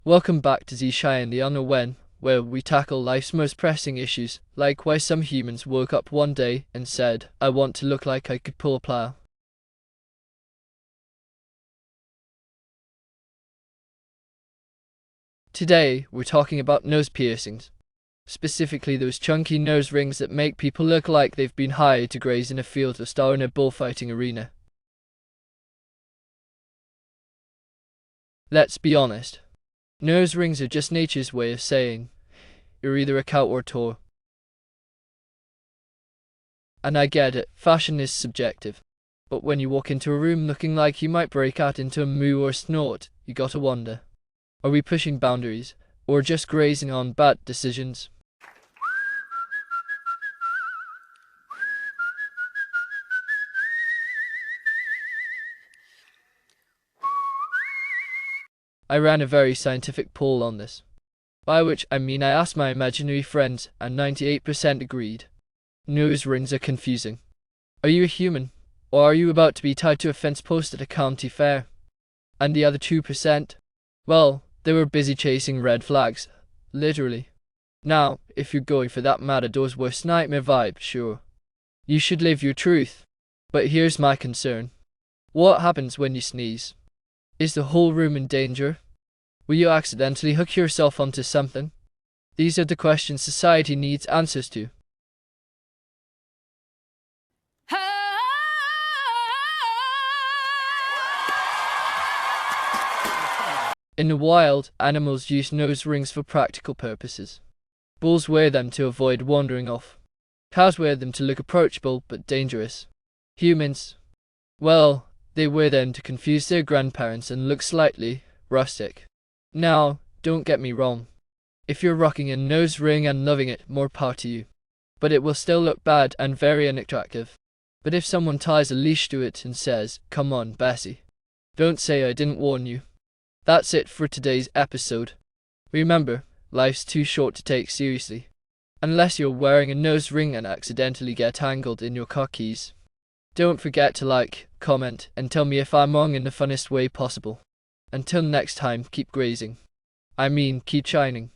Welcome back to Zxian the Ungawen, where we tackle life's most pressing issues, like why some humans woke up one day and said, I want to look like I could pull a plow. Today, we're talking about nose piercings. Specifically those chunky nose rings that make people look like they've been hired to graze in a field or star in a bullfighting arena. Let's be honest. Nose rings are just nature's way of saying, you're either a cow or a Toro. And I get it, fashion is subjective. But when you walk into a room looking like you might break out into a moo or a snort, you gotta wonder. Are we pushing boundaries, or just grazing on bad decisions? I ran a very scientific poll on this. By which I mean I asked my imaginary friends, and 98% agreed. Nose rings are confusing. Are you a human, or are you about to be tied to a fence post at a county fair? And the other 2%? Well, they were busy chasing red flags. Literally. Now, if you're going for that matador's worst nightmare vibe, sure. You should live your truth. But here's my concern. What happens when you sneeze? Is the whole room in danger? Will you accidentally hook yourself onto something? These are the questions society needs answers to. In the wild, animals use nose rings for practical purposes. Bulls wear them to avoid wandering off. Cows wear them to look approachable but dangerous. Humans, well, they wear them to confuse their grandparents and look slightly rustic. Now, don't get me wrong. If you're rocking a nose ring and loving it, more power to you. But it will still look bad and very unattractive. But if someone ties a leash to it and says, come on, Bessie, don't say I didn't warn you. That's it for today's episode. Remember, life's too short to take seriously. Unless you're wearing a nose ring and accidentally get tangled in your car keys. Don't forget to like, comment, and tell me if I'm wrong in the funnest way possible. Until next time, keep grazing. I mean, keep shining.